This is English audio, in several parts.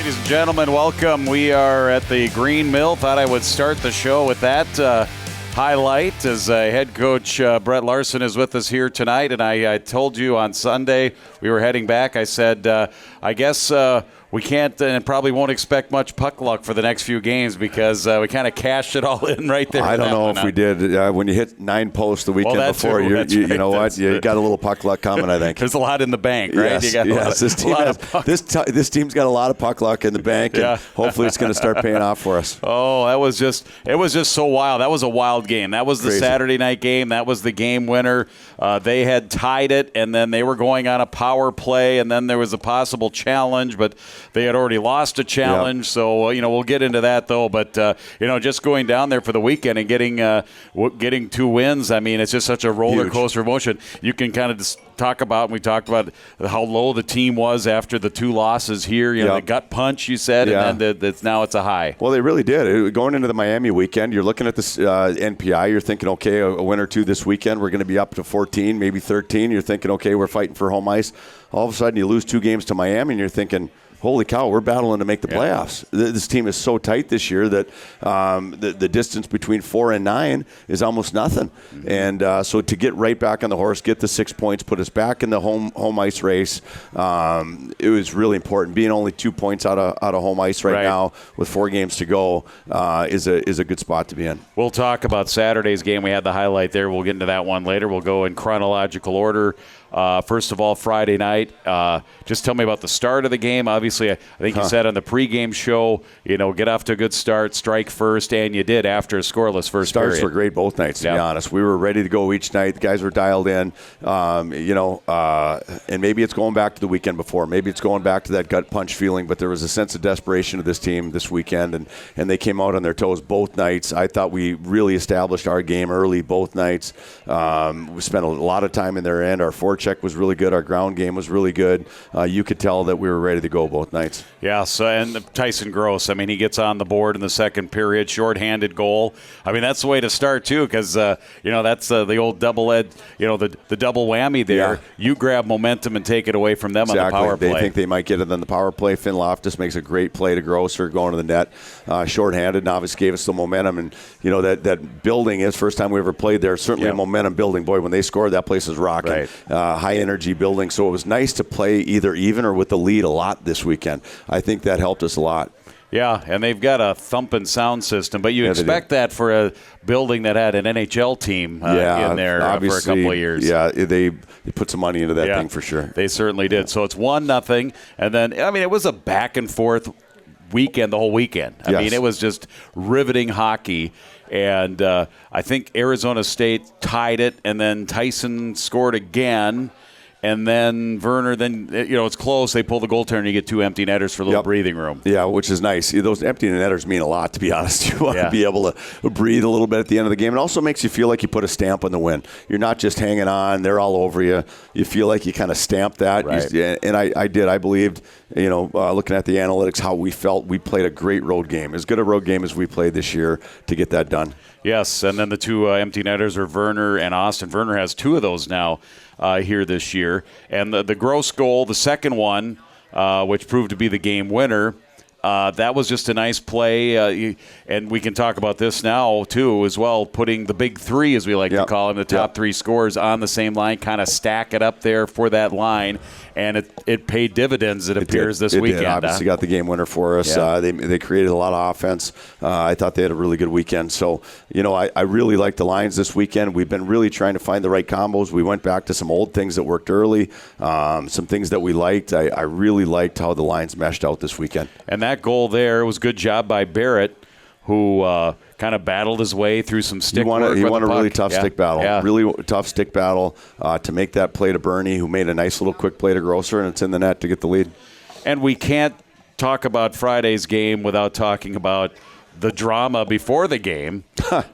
Ladies and gentlemen, welcome. We are at the Green Mill. Thought I would start the show with that highlight as head coach Brett Larson is with us here tonight. And I told you on Sunday we were heading back. I said, I guess we can't and probably won't expect much puck luck for the next few games because we kind of cashed it all in right there. I don't know if we did. When you hit 9 posts the weekend before, you know what? You got a little puck luck coming, I think. There's a lot in the bank, right? Yes. This team's got a lot of puck luck in the bank, and hopefully it's going to start paying off for us. Oh, it was just so wild. That was a wild game. That was the Saturday night game. That was the game winner. They had tied it, and then they were going on a power play, and then there was a possible challenge, but they had already lost a challenge. Yep. So, we'll get into that, though. But, just going down there for the weekend and getting 2 wins, I mean, it's just such a roller coaster emotion. You can kind of just talk about, and we talked about how low the team was after the 2 losses here. The gut punch, you said, and then now it's a high. Well, they really did. Going into the Miami weekend, you're looking at this NPI. You're thinking, okay, a win or 2 this weekend. We're going to be up to 14, maybe 13. You're thinking, okay, we're fighting for home ice. All of a sudden, you lose 2 games to Miami, and you're thinking, holy cow, we're battling to make the playoffs. This team is so tight this year that the distance between 4 and 9 is almost nothing. Mm-hmm. And so to get right back on the horse, get the 6 points, put us back in the home ice race, it was really important. Being only 2 points out of home ice right now with 4 games to go is a good spot to be in. We'll talk about Saturday's game. We had the highlight there. We'll get into that one later. We'll go in chronological order. First of all, Friday night, just tell me about the start of the game. Obviously, I think you said on the pregame show, get off to a good start, strike first, and you did after a scoreless first period. Starts were great both nights, to be honest. We were ready to go each night. The guys were dialed in, and maybe it's going back to the weekend before. Maybe it's going back to that gut punch feeling, but there was a sense of desperation of this team this weekend, and they came out on their toes both nights. I thought we really established our game early both nights. We spent a lot of time in their end. Our forecheck was really good. Our ground game was really good. You could tell that we were ready to go both nights. Yeah, so, and Tyson Gross, I mean, he gets on the board in the second period, shorthanded goal. I mean, that's the way to start, too, because, that's the old double-edged, the double whammy there. Yeah. You grab momentum and take it away from them on the power play. They think they might get it on the power play. Finn Loftus makes a great play to Grosser going to the net. Shorthanded, and obviously gave us the momentum. And, that building is first time we ever played there. Certainly a momentum building. Boy, when they scored, that place is rocking. Right. High-energy building. So it was nice to play either even or with the lead a lot this weekend. I think that helped us a lot. Yeah, and they've got a thumping sound system, but you expect that for a building that had an NHL team in there for a couple of years. Yeah, they put some money into that thing for sure. They certainly did. So it's 1-0, and then, it was a back-and-forth weekend the whole weekend. I mean, it was just riveting hockey. And I think Arizona State tied it, and then Tyson scored again. And then Werner, it's close. They pull the goaltender and you get 2 empty netters for a little breathing room. Yeah, which is nice. Those empty netters mean a lot, to be honest. You want to be able to breathe a little bit at the end of the game. It also makes you feel like you put a stamp on the win. You're not just hanging on. They're all over you. You feel like you kind of stamped that. Right. And I did. I believed, looking at the analytics, how we felt. We played a great road game. As good a road game as we played this year to get that done. Yes, and then the 2 empty netters are Werner and Austin. Werner has 2 of those now here this year. And the Gross goal, the second one, which proved to be the game winner, that was just a nice play. And we can talk about this now, too, as well, putting the big 3, as we like to call them, the top 3 scores on the same line, kind of stack it up there for that line. And it paid dividends, it appears, this weekend. It obviously got the game winner for us. Yeah. They created a lot of offense. I thought they had a really good weekend. So, I really like the lines this weekend. We've been really trying to find the right combos. We went back to some old things that worked early, some things that we liked. I really liked how the lines meshed out this weekend. And that goal there was a good job by Barrett, who kind of battled his way through some stick work. He won a really tough stick battle. Really tough stick battle to make that play to Bernie, who made a nice little quick play to Grosser, and it's in the net to get the lead. And we can't talk about Friday's game without talking about the drama before the game,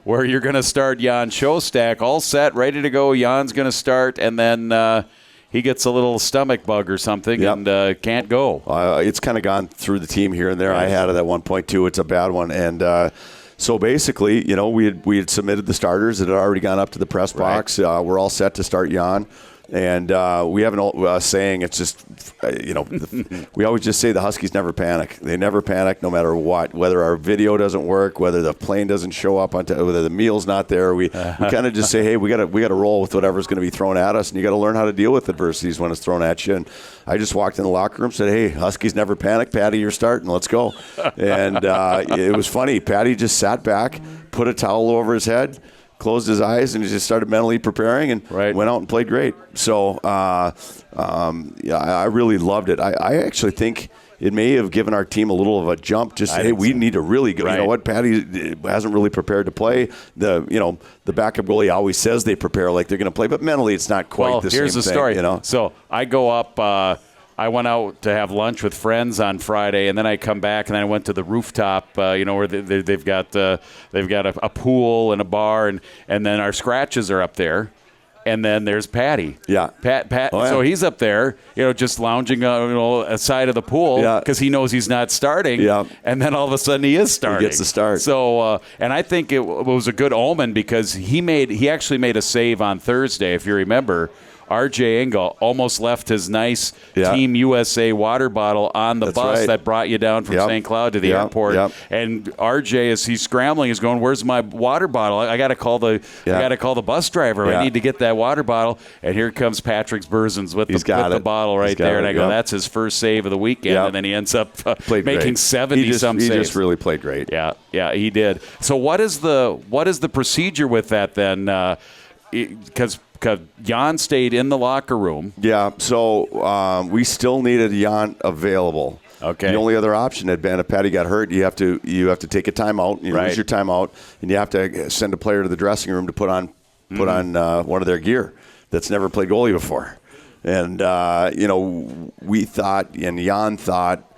where you're going to start Jan Shostak, all set, ready to go. Jan's going to start, and then he gets a little stomach bug or something and can't go. It's kind of gone through the team here and there. I had it at 1.2. It's a bad one. And so basically, we had submitted the starters that had already gone up to the press box. We're all set to start Jan. And we have an old saying, it's just, we always just say the Huskies never panic. They never panic no matter what, whether our video doesn't work, whether the plane doesn't show up, whether the meal's not there. We kind of just say, hey, we got to roll with whatever's going to be thrown at us, and you got to learn how to deal with adversities when it's thrown at you. And I just walked in the locker room, said, hey, Huskies never panic. Patty, you're starting. Let's go. And it was funny. Patty just sat back, put a towel over his head, closed his eyes, and he just started mentally preparing and went out and played great. So, I really loved it. I actually think it may have given our team a little of a jump. Just hey, we need to really go. Right. You know what? Patty hasn't really prepared to play. The backup goalie always says they prepare like they're going to play, but mentally it's not quite the same thing. Here's the story. So I go up. I went out to have lunch with friends on Friday, and then I come back, and then I went to the rooftop, where they've got a pool and a bar, and then our scratches are up there. And then there's Patty. Yeah. Pat. Oh, yeah. So he's up there, just lounging, aside of the pool because he knows he's not starting. Yeah. And then all of a sudden he is starting. He gets the start. So, and I think it was a good omen because he actually made a save on Thursday, if you remember. R.J. Engel almost left his nice Team USA water bottle on the bus that brought you down from St. Cloud to the airport. Yep. And R.J., as he's scrambling, is going, "Where's my water bottle? I got to call the bus driver. I need to get that water bottle." And here comes Patrick Berzins with the bottle right there. And I go, "That's his first save of the weekend." Yep. And then he ends up making 70-some saves. He just really played great. Yeah, he did. So what is the procedure with that then? Because Jan stayed in the locker room. Yeah, so we still needed Jan available. Okay. The only other option had been if Patty got hurt, you have to take a timeout. You lose your timeout, and you have to send a player to the dressing room to put on one of their gear that's never played goalie before. And we thought, and Jan thought,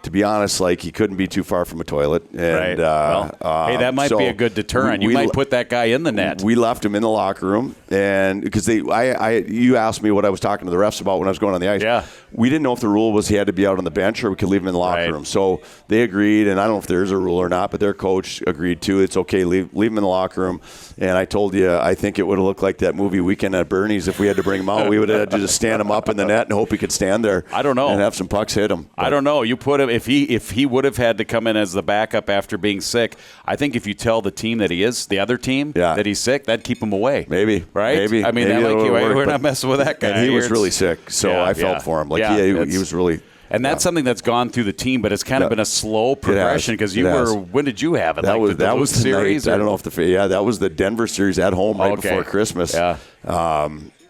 to be honest, he couldn't be too far from a toilet. And, hey, that might be a good deterrent. You might put that guy in the net. We left him in the locker room, and because you asked me what I was talking to the refs about when I was going on the ice. Yeah. We didn't know if the rule was he had to be out on the bench or we could leave him in the locker room. So they agreed, and I don't know if there's a rule or not, but their coach agreed too. It's okay, leave him in the locker room. And I told you, I think it would have looked like that movie Weekend at Bernie's if we had to bring him out. We would have had to just stand him up in the net and hope he could stand there. I don't know. And have some pucks hit him. I don't know. You put him if he would have had to come in as the backup after being sick. I think if you tell the team that the other team that he's sick, that'd keep him away. Maybe. Right? Maybe. I mean, we're not messing with that guy. And he was really sick, so I felt for him. He was really. And that's something that's gone through the team, but it's kind of been a slow progression because when did you have it? That was the series. I don't know if that was the Denver series at home before Christmas. Yeah.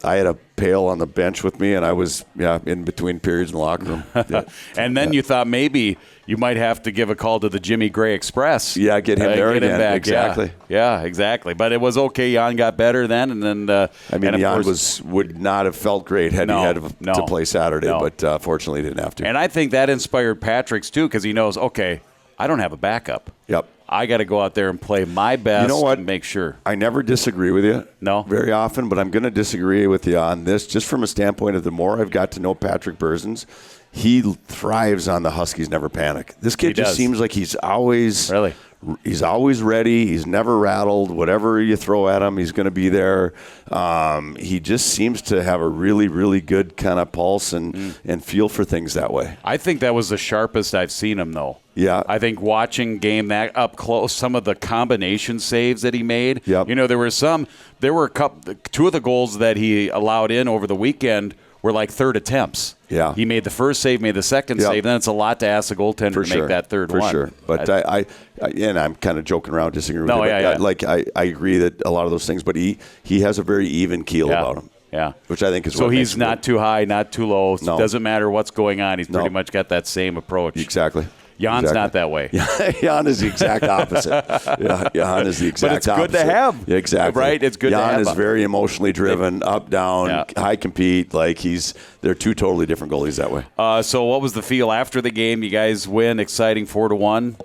I had a pail on the bench with me, and I was in between periods in the locker room. Yeah. And then you thought maybe you might have to give a call to the Jimmy Gray Express. Yeah, get him there again. Back. Exactly. Yeah, exactly. But it was okay. Jan got better then, and then. Jan would not have felt great had he had to play Saturday, but fortunately he didn't have to. And I think that inspired Patrick's too because he knows, okay, I don't have a backup. Yep. I got to go out there and play my best. You know what? And make sure. I never disagree with you. No. Very often, but I'm going to disagree with you on this just from a standpoint of the more I've got to know Patrick Berzins, he thrives on the Huskies never panic. This kid just seems like he's always he's always ready. He's never rattled. Whatever you throw at him, he's going to be there. He just seems to have a really, really good kind of pulse and feel for things that way. I think that was the sharpest I've seen him, though. Yeah. I think watching game that up close, some of the combination saves that he made. Yep. There were two of the goals that he allowed in over the weekend were like third attempts. Yeah. He made the first save, made the second save. Then it's a lot to ask the goaltender to make that third one. For sure. But and I'm kind of joking around, disagreeing with you. I agree that a lot of those things, but he has a very even keel about him. Yeah. Which I think is so he's not too high, not too low. No. Doesn't matter what's going on. He's pretty much got that same approach. Exactly. Jan's not that way. Jan is the exact opposite. Jan is the exact opposite. But it's good to have. Yeah, exactly. Right? It's good to have. Jan is very emotionally driven, up, down, high compete. They're two totally different goalies that way. So what was the feel after the game? You guys win, exciting 4-1.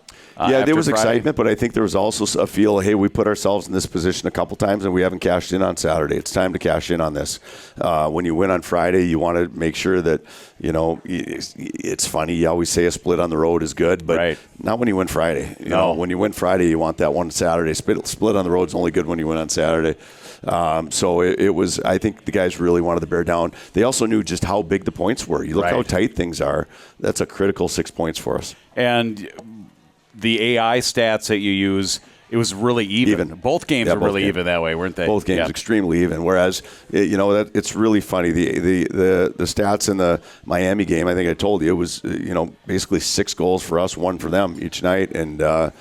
there was Friday? excitement, but I think there was also a feel, hey, we put ourselves in this position a couple times and we haven't cashed in on Saturday. It's time to cash in on this. When you win on Friday, you want to make sure that, it's funny. You always say a split on the road is good, but not when you win Friday. You know, when you win Friday, you want that one Saturday. Split on the road is only good when you win on Saturday. So it was, I think the guys really wanted to bear down. They also knew just how big the points were. You look how tight things are. That's a critical 6 points for us. And the AI stats that you use, it was really even. Both games were really even that way, weren't they? Both games extremely even. Whereas, it's really funny. The stats in the Miami game, I think I told you, it was basically 6 goals for us, 1 for them each night. And the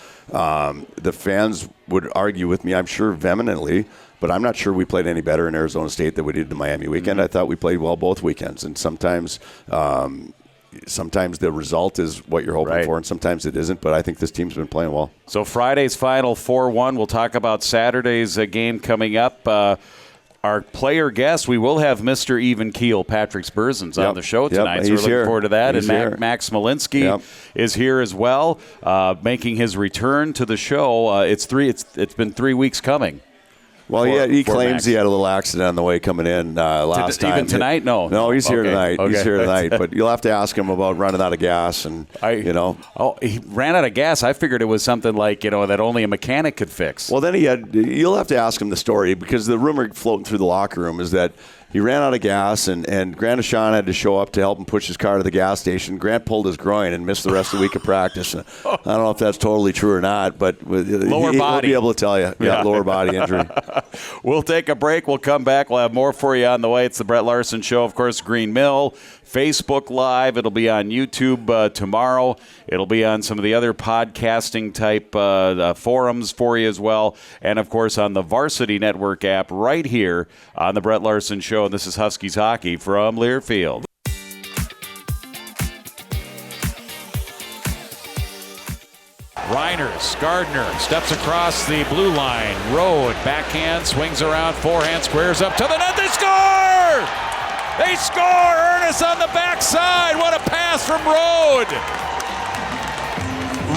fans would argue with me, I'm sure vehemently, but I'm not sure we played any better in Arizona State than we did the Miami weekend. I thought we played well both weekends, and sometimes the result is what you're hoping for, and sometimes it isn't, but I think this team's been playing well. So Friday's final 4-1. We'll talk about Saturday's game coming up. Our player guest, we will have Mr. Even Keel, Patrick Spurzins, on the show tonight. So we're looking forward to that. He's and Max Smolinski is here as well, making his return to the show. It's been 3 weeks coming. Well, he claims Max. He had a little accident on the way coming in last time. Even tonight? No, he's here tonight. Okay. He's here tonight. But you'll have to ask him about running out of gas. And Oh, he ran out of gas. I figured it was something like that only a mechanic could fix. Well, then you'll have to ask him the story, because the rumor floating through the locker room is that he ran out of gas, and Grant Ashawn had to show up to help him push his car to the gas station. Grant pulled his groin and missed the rest of the week of practice. I don't know if that's totally true or not, but lower body. He'll be able to tell you. Yeah, lower body injury. We'll take a break. We'll come back. We'll have more for you on the way. It's the Brett Larson Show. Of course, Green Mill, Facebook Live. It'll be on YouTube tomorrow. It'll be on some of the other podcasting type forums for you as well. And, of course, on the Varsity Network app right here on the Brett Larson Show. And this is Huskies Hockey from Learfield. Reiners, Gardner steps across the blue line. Road, backhand, swings around, forehand, squares up to the net. They score! They score! Ernest on the backside. What a pass from Road.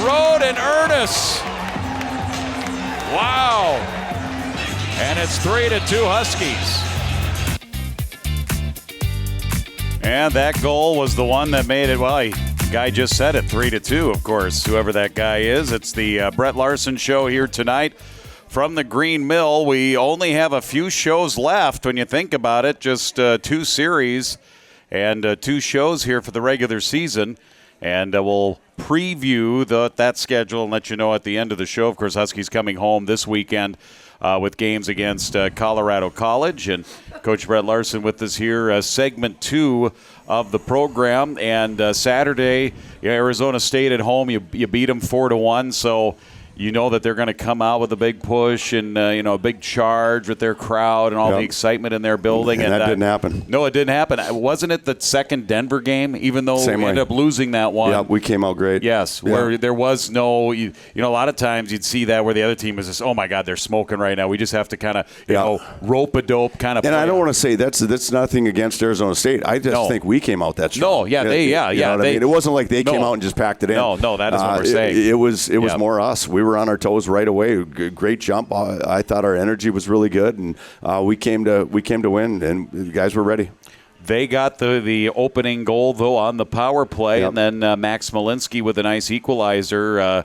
Road and Ernest. Wow. And it's 3-2 Huskies. And that goal was the one that made it, guy just said it, 3-2, of course, whoever that guy is. It's the Brett Larson Show here tonight from the Green Mill. We only have a few shows left when you think about it, just 2 series and 2 shows here for the regular season. And we'll preview that schedule and let you know at the end of the show. Of course, Huskies coming home this weekend with games against Colorado College. And Coach Brett Larson with us here, segment 2 of the program. And Saturday, Arizona State at home, you beat them 4-1. So you know that they're going to come out with a big push and a big charge with their crowd and all the excitement in their building. And that didn't happen. No, it didn't happen. Wasn't it the second Denver game, even though we ended up losing that one? Yeah, we came out great. Yes, where there was no, a lot of times you'd see that where the other team is just, oh my God, they're smoking right now. We just have to kind of, rope-a-dope kind of play. And I don't want to say that's nothing against Arizona State. I just think we came out that strong. No, yeah, I mean? It wasn't like they came out and just packed it in. No, that is what we're saying. It was more us. We were on our toes right away. Great jump. I thought our energy was really good, and we came to win, and the guys were ready. They got the opening goal, though, on the power play, and then Max Smolinski with a nice equalizer,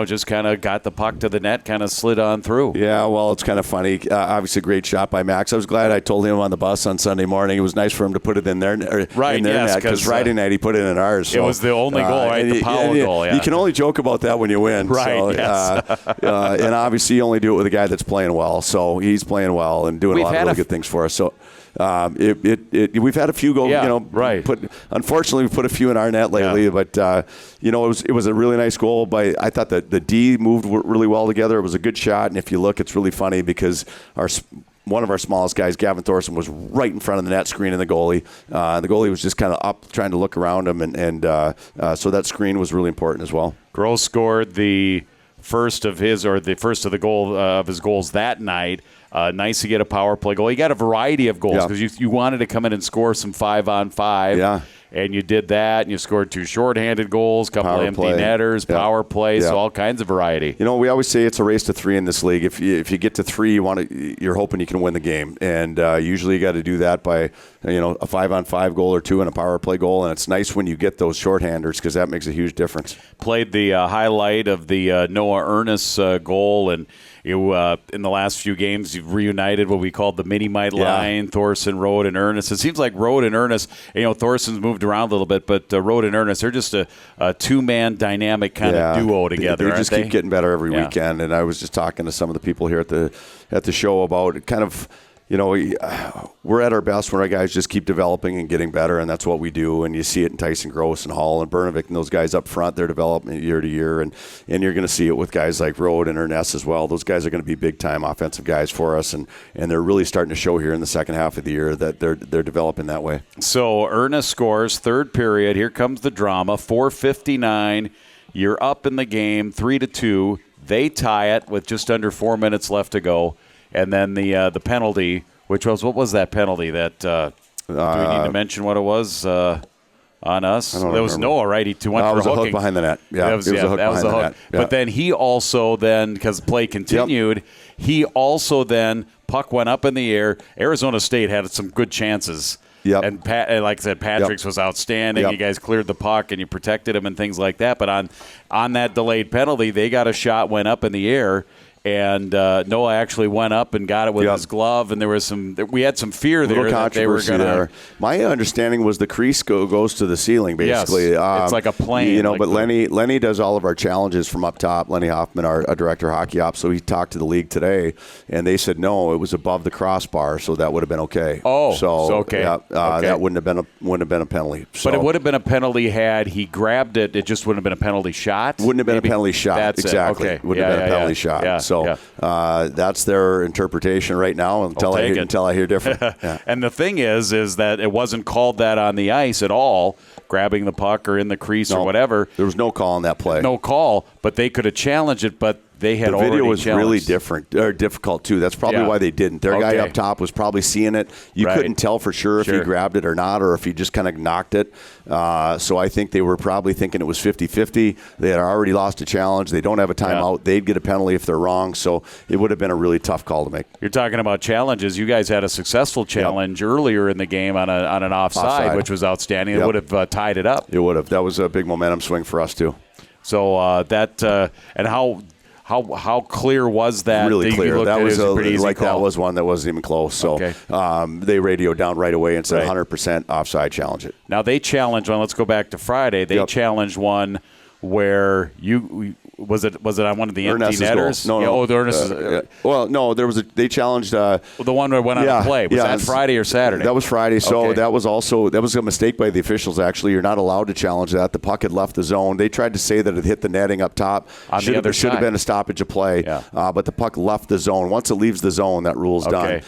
just kind of got the puck to the net, kind of slid on through. Yeah, well, it's kind of funny. Obviously, great shot by Max. I was glad I told him on the bus on Sunday morning. It was nice for him to put it in their net, because Friday night he put it in ours. So, it was the only goal, right? The Powell goal, You can only joke about that when you win. Right, so, yes. And obviously, you only do it with a guy that's playing well. So he's playing well and doing a lot of really good things for us. So we've had a few go, unfortunately, we've put a few in our net lately, but it was a really nice goal. I thought that the D moved really well together. It was a good shot, and if you look, it's really funny because one of our smallest guys, Gavin Thorson, was right in front of the net screening the goalie. The goalie was just kind of up trying to look around him, and so that screen was really important as well. Gross scored the first of his goals that night. Nice to get a power play goal. You got a variety of goals because you wanted to come in and score some 5-on-5. Yeah. And you did that, and you scored 2 shorthanded goals, a couple of empty netters, power play, so all kinds of variety. You know, we always say it's a race to 3 in this league. If you get to 3, you're hoping you can win the game, and usually you got to do that by a 5-on-5 goal or 2 and a power play goal. And it's nice when you get those shorthanders because that makes a huge difference. Played the highlight of the Noah Ernest goal, and you in the last few games you've reunited what we called the mini-mite line, Thorson, Rode, and Ernest. It seems like Rode and Ernest, Thorson's moved around a little bit, but Rode and Ernest, they're just a 2-man dynamic kind of duo together. They just keep getting better every weekend. And I was just talking to some of the people here at the show about it kind of, we're at our best when our guys just keep developing and getting better, and that's what we do. And you see it in Tyson Gross and Hall and Bernovic and those guys up front. Their development year to year, and you're going to see it with guys like Rode and Ernest as well. Those guys are going to be big-time offensive guys for us, and they're really starting to show here in the second half of the year that they're developing that way. So Ernest scores, third period. Here comes the drama, 4:59. You're up in the game, 3-2. They tie it with just under 4 minutes left to go. And then the penalty, which was, what was that penalty? That do we need to mention what it was on us? There was Noah, right? He went for it was hooking. A hook behind the net. Yeah, it was a hook behind the net. Yeah. But then he also because play continued, he also then, puck went up in the air. Arizona State had some good chances. Yep. And like I said, Patrick's was outstanding. You guys cleared the puck and you protected him and things like that. But on that delayed penalty, they got a shot, went up in the air. And Noah actually went up and got it with his glove, and we had some fear there that they were going to. My understanding was the crease goes to the ceiling, basically. Yes, it's like a plane. But Lenny does all of our challenges from up top. Lenny Hoffman, our director of hockey ops, so he talked to the league today, and they said no, it was above the crossbar, so that would have been okay. Oh, okay. That wouldn't have been a penalty. So. But it would have been a penalty had he grabbed it. It just wouldn't have been a penalty shot. Wouldn't have been a penalty shot. That's exactly. It. Okay. Wouldn't have been a penalty shot. Yeah. So that's their interpretation right now until I hear different. And the thing is that it wasn't called that on the ice at all, grabbing the puck or in the crease or whatever. There was no call on that play. No call, but they could have challenged it, but they had already challenged. The video was really difficult, too. That's probably why they didn't. Their guy up top was probably seeing it. You couldn't tell for sure if he grabbed it or not, or if he just kind of knocked it. So I think they were probably thinking it was 50-50. They had already lost a challenge. They don't have a timeout. They'd get a penalty if they're wrong. So it would have been a really tough call to make. You're talking about challenges. You guys had a successful challenge earlier in the game on an offside, which was outstanding. It would have tied it up. It would have. That was a big momentum swing for us, too. So and how clear was that? Really clear. That was a pretty easy call. That was one that wasn't even close. So they radioed down right away and said 100% offside, challenge it. Now they challenged one. Let's go back to Friday. They challenged one where was it on one of the empty netters? Goal. No. The Ernest. Well, no. They challenged. The one where went on a play. Was that Friday or Saturday? That was Friday. So that was a mistake by the officials. Actually, you're not allowed to challenge that. The puck had left the zone. They tried to say that it hit the netting up top. Should have been a stoppage of play. But the puck left the zone. Once it leaves the zone, that rule's done.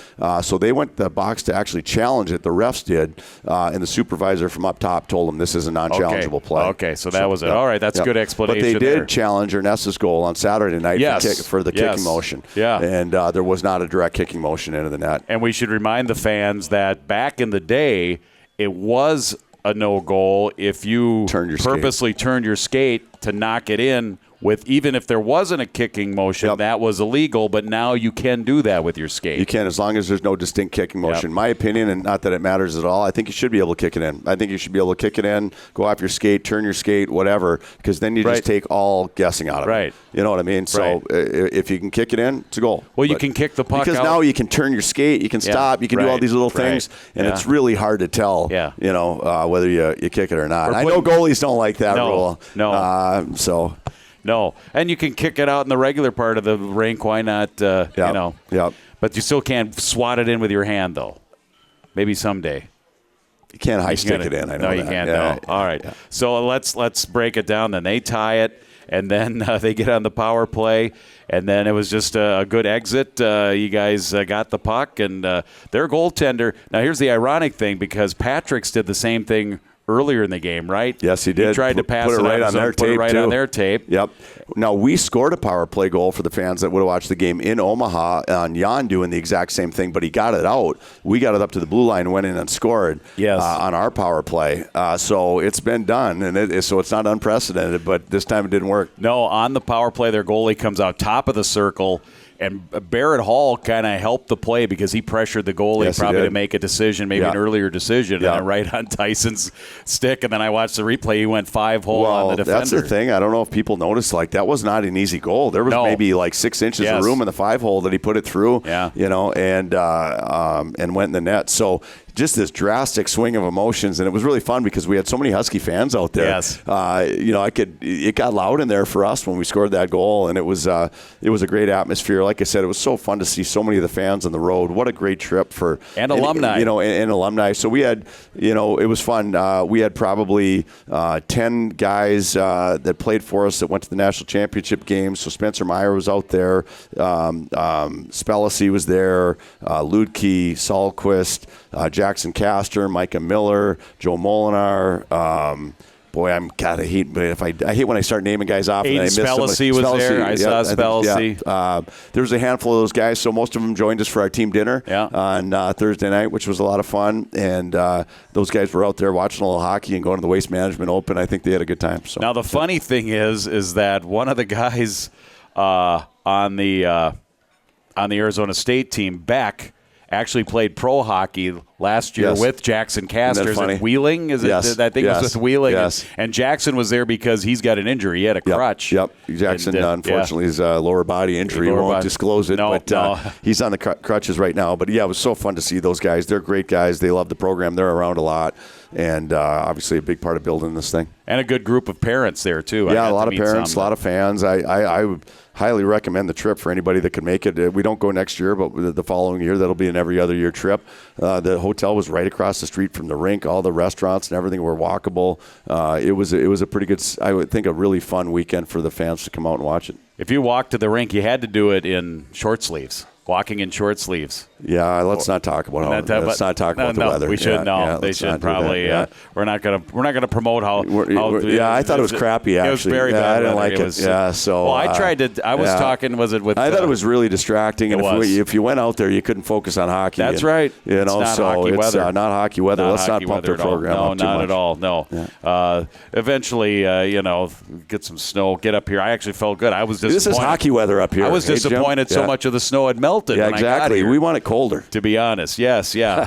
So they went to the box to actually challenge it. The refs did, and the supervisor from up top told them this is a non-challengeable play. Okay. So that was it. All right. That's a good explanation. But they did challenge Ernest's goal on Saturday night for the kicking motion. Yeah. And there was not a direct kicking motion into the net. And we should remind the fans that back in the day, it was a no goal if you purposely turned your skate to knock it in. Even if there wasn't a kicking motion, that was illegal, but now you can do that with your skate. You can, as long as there's no distinct kicking motion. My opinion, and not that it matters at all, I think you should be able to kick it in. I think you should be able to kick it in, go off your skate, turn your skate, whatever, because then you just take all guessing out of it. You know what I mean? So if you can kick it in, it's a goal. Well, you can kick the puck because out. Now you can turn your skate, you can stop, you can do all these little things, and it's really hard to tell, whether you kick it or not. I know goalies don't like that rule. No. No, and you can kick it out in the regular part of the rink. Why not? But you still can't swat it in with your hand, though. Maybe someday. You can't high stick it in. I know you can't. No. All right. So let's break it down. Then they tie it, and then they get on the power play, and then it was just a good exit. You guys got the puck, and their goaltender. Now here's the ironic thing, because Patrick's did the same thing earlier in the game, right? Yes, he did. He tried to pass put it right on their tape, put it right on their tape. Yep. Now, we scored a power play goal for the fans that would have watched the game in Omaha on Jan doing the exact same thing, but he got it out. We got it up to the blue line, went in and scored on our power play. So it's been done, and so it's not unprecedented, but this time it didn't work. No, on the power play, their goalie comes out top of the circle, and Barrett Hall kind of helped the play because he pressured the goalie probably to make a decision, maybe an earlier decision, and right on Tyson's stick. And then I watched the replay. He went 5-hole on the defender. That's the thing. I don't know if people noticed, like, that was not an easy goal. There was maybe like 6 inches of room in the 5-hole that he put it through, and went in the net. So just this drastic swing of emotions, and it was really fun because we had so many Husky fans out there. Yes. It got loud in there for us when we scored that goal, and it was a great atmosphere. Like I said, it was so fun to see so many of the fans on the road. What a great trip and alumni. And alumni. So we had, it was fun. We had probably 10 guys that played for us that went to the national championship games. So Spencer Meyer was out there, Spellacy was there, Ludke, Sahlquist, Jackson Castor, Micah Miller, Joe Molinar. I hate when I start naming guys off. Aiden Spellacy was there. I saw Spellacy. There was a handful of those guys, so most of them joined us for our team dinner on Thursday night, which was a lot of fun. And those guys were out there watching a little hockey and going to the Waste Management Open. I think they had a good time. So now the funny thing is that one of the guys on the Arizona State team, Beck, actually played pro hockey last year with Jackson Castor. Is it Wheeling? I think it was with Wheeling. Yes. And Jackson was there because he's got an injury. He had a crutch. Yep. Jackson, unfortunately, is a lower body injury. We won't disclose it, but he's on the crutches right now. But, it was so fun to see those guys. They're great guys. They love the program. They're around a lot. And obviously a big part of building this thing. And a good group of parents there, too. Yeah, a lot of parents, a lot of fans. I would highly recommend the trip for anybody that can make it. We don't go next year, but the following year, that'll be an every other year trip. The hotel was right across the street from the rink. All the restaurants and everything were walkable. It was a pretty good, I would think, a really fun weekend for the fans to come out and watch it. If you walked to the rink, you had to do it in short sleeves. Walking in short sleeves. Yeah, let's not talk about the weather. We should they should probably. We're not gonna promote how. I thought it was crappy. Actually, it was very bad. I didn't like it. So. Well, I tried to. I was talking. Was it with? I thought it was really distracting. And if you went out there, you couldn't focus on hockey. That's right. It's not hockey weather. Not hockey weather. Let's not pump their program up too much. No, not at all. No. Yeah. Eventually, get some snow. Get up here. I actually felt good. I was disappointed. This is hockey weather up here. I was disappointed so much of the snow had melted. Yeah, exactly. We want it colder. To be honest, yes, yeah.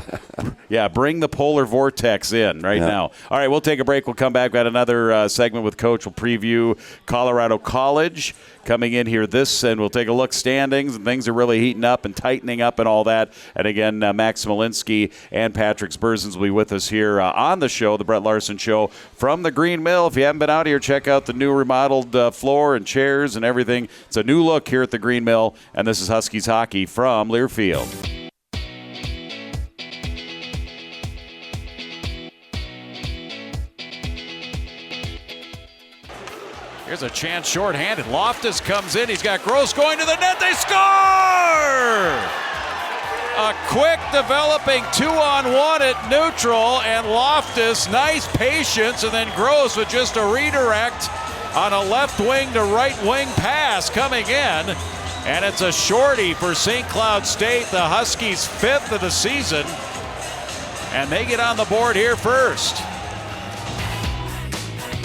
Bring the polar vortex in now. All right, we'll take a break. We'll come back. We've got another segment with Coach. We'll preview Colorado College coming in here and we'll take a look standings, and things are really heating up and tightening up and all that. And again, Max Smolinski and Patrick Spurzins will be with us here on the show, the Brett Larson Show from the Green Mill. If you haven't been out here, check out the new remodeled floor and chairs and everything. It's a new look here at the Green Mill, and this is Huskies hockey from Learfield. Here's a chance shorthanded. Loftus comes in. He's got Gross going to the net. They score! A quick developing 2-on-1 at neutral, and Loftus, nice patience, and then Gross with just a redirect on a left wing to right wing pass coming in. And it's a shorty for St. Cloud State, the Huskies' 5th of the season. And they get on the board here first.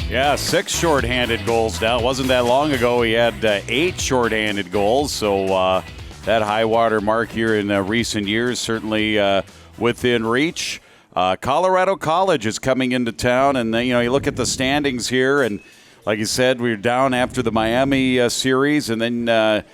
Yeah, 6 shorthanded goals now. It wasn't that long ago he had 8 shorthanded goals. So that high water mark here in recent years certainly within reach. Colorado College is coming into town. And, you look at the standings here. And like you said, we were down after the Miami series. And then the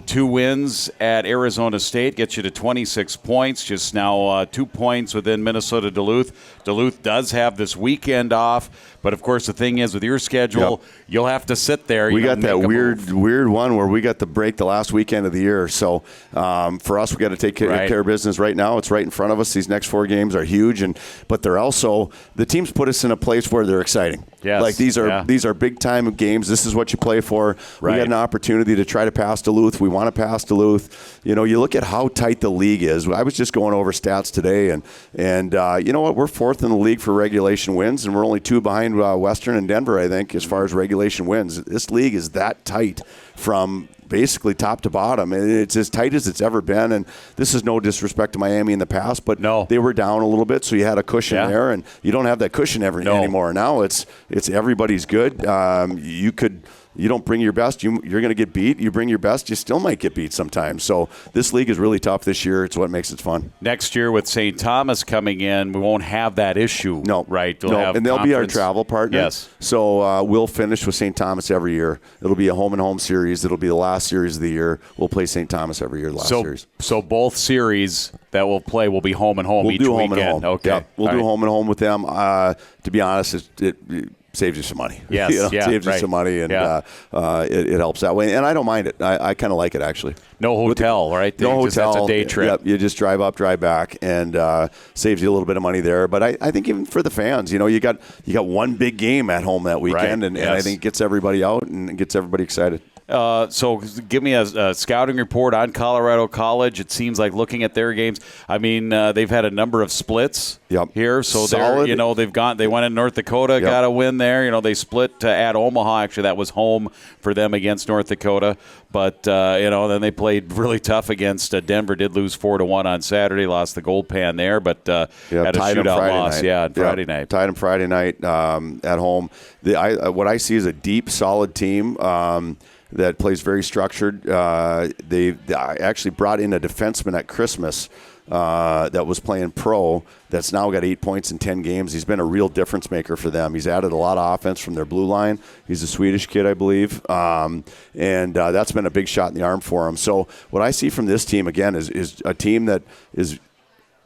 2 wins at Arizona State gets you to 26 points. Just now 2 points within Minnesota Duluth. Duluth does have this weekend off. But, of course, the thing is, with your schedule, you'll have to sit there. We got that weird one where we got the break the last weekend of the year. So, for us, we got to take care of business right now. It's right in front of us. These next 4 games are huge. But they're also – the teams put us in a place where they're exciting. Yes. Like these are big time games. This is what you play for. Right. We got an opportunity to try to pass Duluth. We want to pass Duluth. You know, you look at how tight the league is. I was just going over stats today, and you know what? We're 4th in the league for regulation wins, and we're only 2 behind Western and Denver, I think, as far as regulation wins. This league is that tight from basically top to bottom, and it's as tight as it's ever been. And this is no disrespect to Miami in the past, but they were down a little bit, so you had a cushion there, and you don't have that cushion anymore. Now it's everybody's good. You don't bring your best, you're going to get beat. You bring your best, you still might get beat sometimes. So this league is really tough this year. It's what makes it fun. Next year with St. Thomas coming in, we won't have that issue. No. Right? And they'll be our travel partner. Yes. So we'll finish with St. Thomas every year. It'll be a home-and-home series. It'll be the last series of the year. We'll play St. Thomas every year, the last series. So both series that we'll play will be home and home each weekend. We'll do home and home. Okay. Yep. We'll do home and home with them. To be honest, it saves you some money. Yes, saves you some money, and it helps that way. And I don't mind it. I kind of like it, actually. No hotel, right? No hotel. That's a day trip. Yep, you just drive up, drive back, and saves you a little bit of money there. But I think even for the fans, you know, you got one big game at home that weekend, and I think it gets everybody out and gets everybody excited. So give me a scouting report on Colorado College. It seems like looking at their games, I mean, they've had a number of splits here. So Solid. they went in North Dakota, got a win there. You know, they split at Omaha. Actually, that was home for them against North Dakota. But, then they played really tough against Denver. Did lose 4-1 on Saturday. Lost the gold pan there, but had a shootout loss. On Friday night. Tied them Friday night at home. What I see is a deep, solid team that plays very structured. They actually brought in a defenseman at Christmas that was playing pro that's now got 8 points in 10 games. He's been a real difference maker for them. He's added a lot of offense from their blue line. He's a Swedish kid, I believe, and that's been a big shot in the arm for him. So what I see from this team, again, is a team that is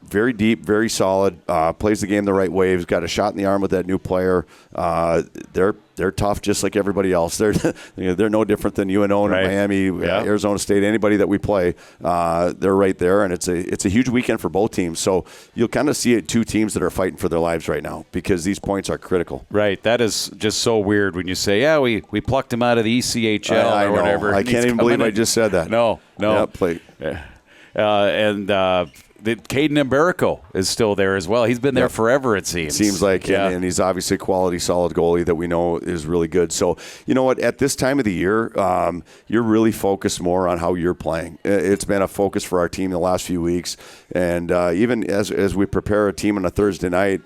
very deep, very solid, plays the game the right way. He's got a shot in the arm with that new player. They're tough just like everybody else. They're no different than UNO and Miami, Arizona State, anybody that we play. They're right there, and it's a huge weekend for both teams. So you'll kind of see it, 2 teams that are fighting for their lives right now because these points are critical. Right. That is just so weird when you say, we plucked him out of the ECHL or whatever. I can't even believe I just said that. No. Caden Mbarico is still there as well. He's been there forever, it seems. Seems like, and he's obviously a quality, solid goalie that we know is really good. So, you know what, at this time of the year, you're really focused more on how you're playing. It's been a focus for our team the last few weeks. And even as we prepare a team on a Thursday night,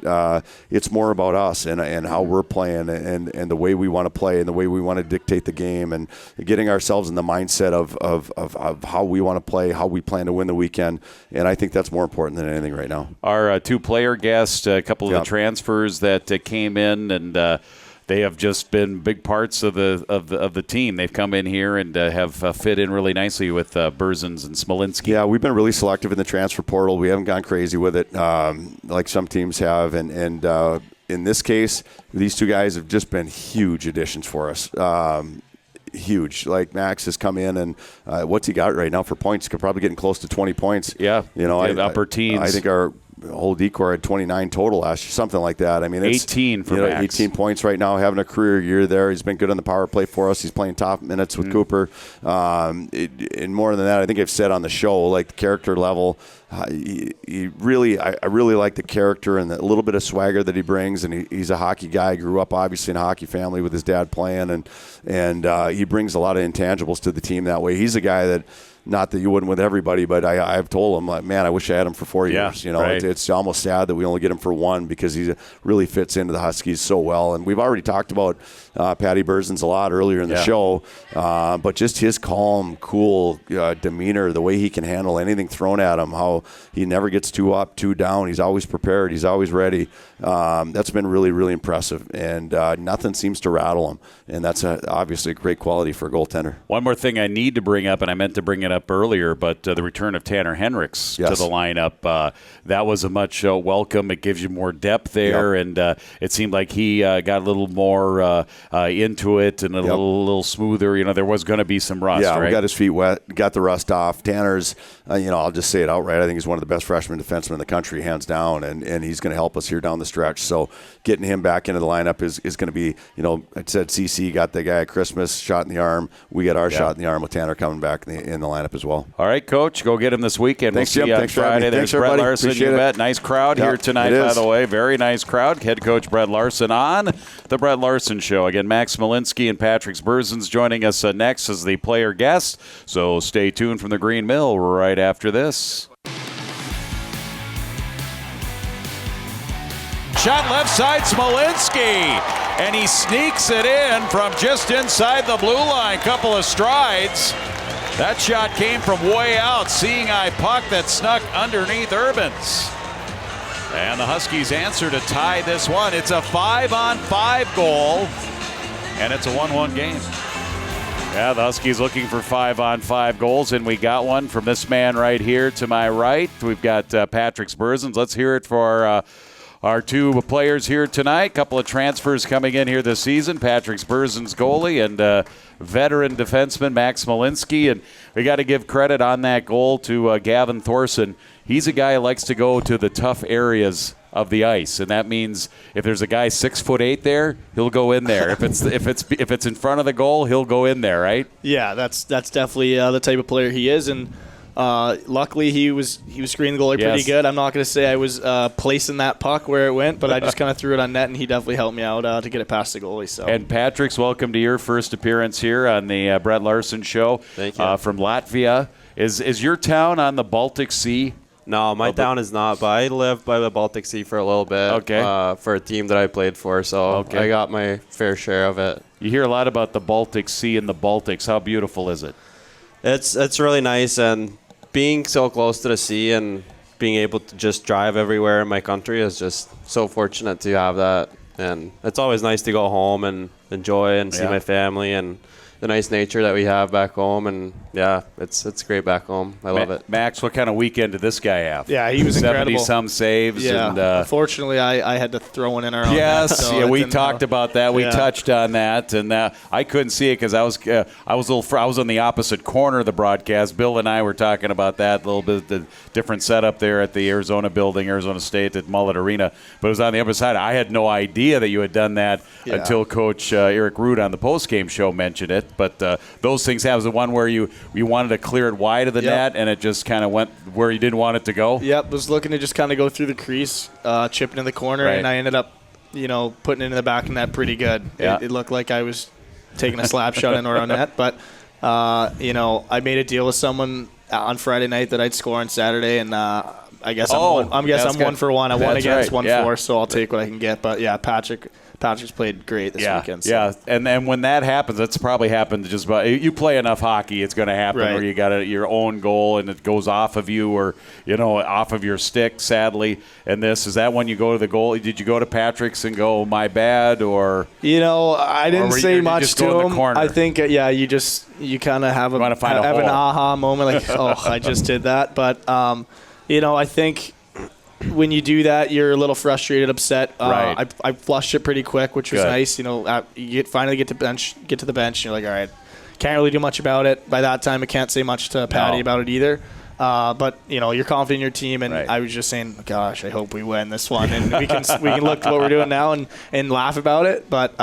it's more about us and how we're playing and the way we want to play and the way we want to dictate the game and getting ourselves in the mindset of how we want to play, how we plan to win the weekend. And I think that's more important than anything right now. Our 2-player guest, a couple of the transfers that came in, and they have just been big parts of the team. They've come in here and have fit in really nicely with Berzins and Smolinski. Yeah, we've been really selective in the transfer portal. We haven't gone crazy with it like some teams have, and in this case, these 2 guys have just been huge additions for us. Huge. Like Max has come in and what's he got right now for points? He's probably getting close to 20 points. Yeah. Upper teens. I think our whole decor had 29 total last year, something like that. I mean, it's 18 for Max. 18 points right now, having a career year there. He's been good on the power play for us. He's playing top minutes with Cooper. And more than that, I think I've said on the show, like the character level, I really like the character and the little bit of swagger that he brings. And he's a hockey guy. Grew up obviously in a hockey family with his dad playing, and he brings a lot of intangibles to the team that way. He's a guy that, not that you wouldn't with everybody, but I've told him, like, man, I wish I had him for 4 years. It's almost sad that we only get him for 1 because he really fits into the Huskies so well. And we've already talked about Patty Berzins a lot earlier in the show, but just his calm, cool demeanor, the way he can handle anything thrown at him, how he never gets too up, too down. He's always prepared. He's always ready. That's been really, really impressive. And nothing seems to rattle him. And that's obviously a great quality for a goaltender. One more thing I need to bring up, and I meant to bring it it up earlier, but the return of Tanner Henricks to the lineup, that was a much welcome. It gives you more depth there, and it seemed like he got a little more into it and a little smoother. You know, there was going to be some rust, right? We got his feet wet, got the rust off. Tanner's, I'll just say it outright, I think he's one of the best freshman defensemen in the country, hands down, and he's going to help us here down the stretch. So getting him back into the lineup is going to be, I said CC got the guy at Christmas shot in the arm. We got our shot in the arm with Tanner coming back in the lineup as well. All right, Coach, go get him this weekend. Thanks, we'll see Jim. you on Thanks Friday. There's Brett Larson. Appreciate you it. bet. Nice crowd here tonight, by the way. Very nice crowd. Head Coach Brett Larson on the Brett Larson Show. Again, Max Malinsky and Patrick Sburzins joining us next as the player guest. So stay tuned from the Green Mill right after this. Shot left side, Smolinski, and he sneaks it in from just inside the blue line. Couple of strides. That shot came from way out. Seeing eye puck that snuck underneath Urbans. And the Huskies answer to tie this one. It's a 5-on-5 goal, and it's a 1-1 game. Yeah, the Huskies looking for 5-on-5 goals, and we got one from this man right here to my right. We've got Patrick Sburzins. Let's hear it for our two players here tonight. Couple of transfers coming in here this season. Patrick Sburzins, goalie, and veteran defenseman Max Malinsky. And we got to give credit on that goal to Gavin Thorson. He's a guy who likes to go to the tough areas of the ice, and that means if there's a guy 6'8" there, he'll go in there. If it's in front of the goal, he'll go in there, right? Yeah, that's definitely the type of player he is, and luckily he was screening the goalie pretty good. I'm not going to say I was placing that puck where it went, but I just kind of threw it on net, and he definitely helped me out to get it past the goalie. So. And Patrick's, welcome to your first appearance here on the Brett Larson Show. Thank you. From Latvia. Is your town on the Baltic Sea? No, my town is not, but I lived by the Baltic Sea for a little bit for a team that I played for, so I got my fair share of it. You hear a lot about the Baltic Sea and the Baltics. How beautiful is it? It's really nice, and being so close to the sea and being able to just drive everywhere in my country is just so fortunate to have that. And it's always nice to go home and enjoy and see my family and the nice nature that we have back home, and it's great back home. I love it. Max, what kind of weekend did this guy have? Yeah, he was incredible. 70-some saves. Yeah, and, unfortunately, I had to throw one in our own net, so we talked about that. We touched on that, and I couldn't see it because I was on the opposite corner of the broadcast. Bill and I were talking about that a little bit, the different setup there at the Arizona building, Arizona State at Mullet Arena, but it was on the other side. I had no idea that you had done that until Coach Eric Root on the postgame show mentioned it. But those things happen. The one where you wanted to clear it wide of the net, and it just kind of went where you didn't want it to go. Yep, was looking to just kind of go through the crease, chipping in the corner, and I ended up, putting it in the back of the net pretty good. Yeah. It looked like I was taking a slap shot in our own net, but I made a deal with someone on Friday night that I'd score on Saturday, and I guess I'm 1 for 1. I won against 1-4, so I'll take what I can get. But Patrick's played great this weekend. So. Yeah, and then when that happens, that's probably happened just about. You play enough hockey, it's going to happen where you got your own goal and it goes off of you or off of your stick. Sadly, and is that when you go to the goal? Did you go to Patrick's and go, my bad, or I didn't say much to him. I think you kind of have an aha moment, like I just did that, but I think. When you do that, you're a little frustrated, upset. I flushed it pretty quick, which was nice. You finally get to the bench, and you're like, all right, can't really do much about it. By that time, I can't say much to Patty about it either. But you're confident in your team, and I was just saying, gosh, I hope we win this one, and we can look to what we're doing now and laugh about it. But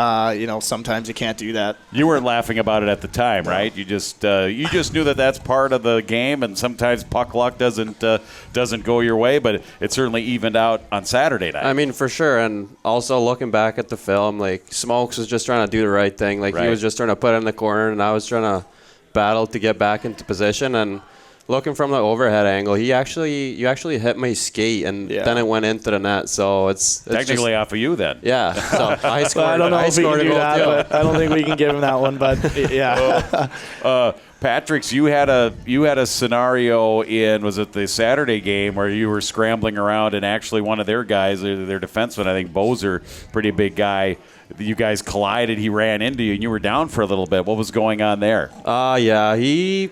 sometimes you can't do that. You weren't laughing about it at the time, right? You just knew that that's part of the game, and sometimes puck luck doesn't go your way, but it certainly evened out on Saturday night. I mean, for sure. And also looking back at the film, like Smokes was just trying to do the right thing. Like he was just trying to put it in the corner, and I was trying to battle to get back into position. And looking from the overhead angle, you actually hit my skate, and then it went into the net. So it's technically off of you then. Yeah. So I scored. I don't know if we can do that, but I don't think we can give him that one. But yeah. Patrick's, you had a scenario in, was it the Saturday game, where you were scrambling around and actually one of their guys, their defenseman, I think Bozer, pretty big guy, you guys collided, he ran into you, and you were down for a little bit. What was going on there? He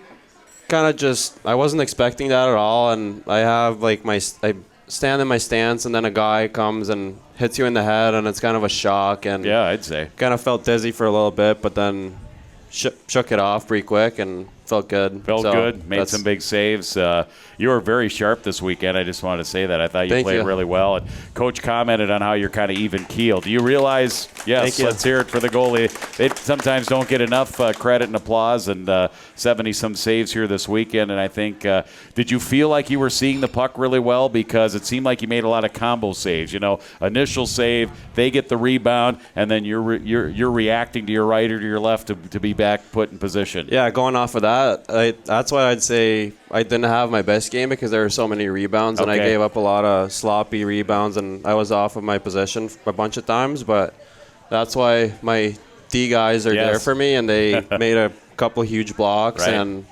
kind of I wasn't expecting that at all, and I have like I stand in my stance, and then a guy comes and hits you in the head, and it's kind of a shock, and yeah, I'd say kind of felt dizzy for a little bit, but then shook it off pretty quick and felt good. Felt good. Made some big saves. You were very sharp this weekend. I just wanted to say that. I thought you played really well. And Coach commented on how you're kind of even keeled. Do you realize? Yes. Let's hear it for the goalie. They sometimes don't get enough credit and applause. And 70-some saves here this weekend. And I think, did you feel like you were seeing the puck really well? Because it seemed like you made a lot of combo saves. You know, initial save, they get the rebound, and then you're reacting to your right or to your left to be back put in position. Yeah, going off of that, that's why I'd say I didn't have my best game because there were so many rebounds, and I gave up a lot of sloppy rebounds, and I was off of my position a bunch of times. But that's why my D guys are there for me, and they made a couple huge blocks, and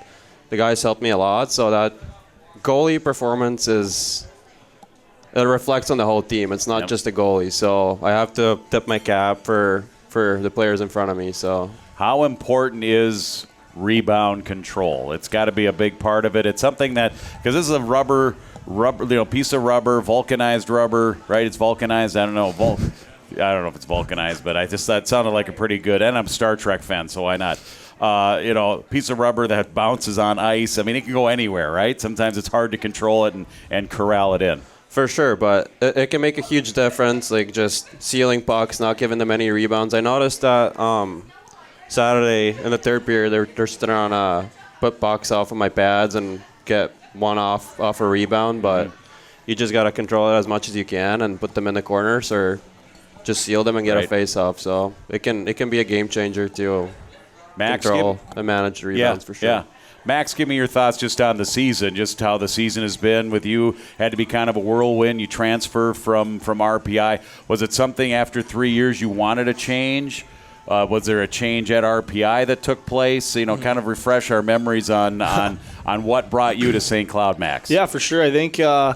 the guys helped me a lot. So that goalie performance it reflects on the whole team. It's not just the goalie. So I have to tip my cap for the players in front of me. So how important is rebound control? It's got to be a big part of it. It's something that, because this is a rubber, piece of rubber, vulcanized rubber, right? It's vulcanized. I don't know. I don't know if it's vulcanized, but that sounded like a pretty good. And I'm a Star Trek fan, so why not? Piece of rubber that bounces on ice. I mean, it can go anywhere, right? Sometimes it's hard to control it and corral it in. For sure, but it can make a huge difference. Like just sealing pucks, not giving them any rebounds. I noticed that. Saturday in the third period, they're sitting on put pucks off of my pads and get one off a rebound, but you just got to control it as much as you can and put them in the corners or just seal them and get a face off. So it can be a game changer to control and manage the rebounds for sure. Yeah. Max, give me your thoughts just on the season, just how the season has been with you. Had to be kind of a whirlwind. You transfer from RPI. Was it something after 3 years you wanted to change? Was there a change at RPI that took place? Kind of refresh our memories on what brought you to St. Cloud, Max. Yeah, for sure. I think I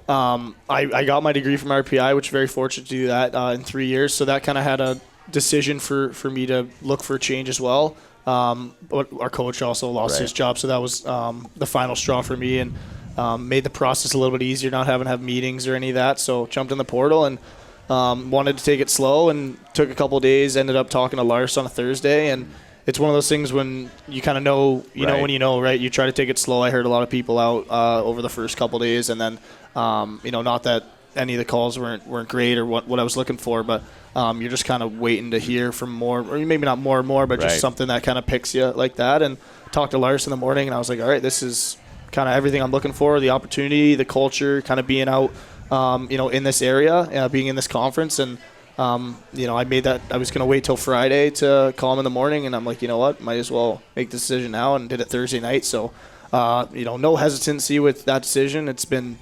got my degree from RPI, which very fortunate to do that in 3 years. So that kind of had a decision for me to look for a change as well. But our coach also lost his job, so that was the final straw for me and made the process a little bit easier, not having to have meetings or any of that. So jumped in the portal and wanted to take it slow and took a couple of days, ended up talking to Larson on a Thursday. And it's one of those things when you kind of know, know when you know, right? You try to take it slow. I heard a lot of people out over the first couple of days. And then, not that any of the calls weren't great or what I was looking for, but you're just kind of waiting to hear from more, or maybe not more and more, but just something that kind of picks you like that. And talked to Larson in the morning, and I was like, all right, this is kind of everything I'm looking for, the opportunity, the culture, kind of being out in this area, being in this conference. And, I made that. I was going to wait till Friday to call him in the morning. And I'm like, you know what, might as well make the decision now, and did it Thursday night. So, no hesitancy with that decision. It's been,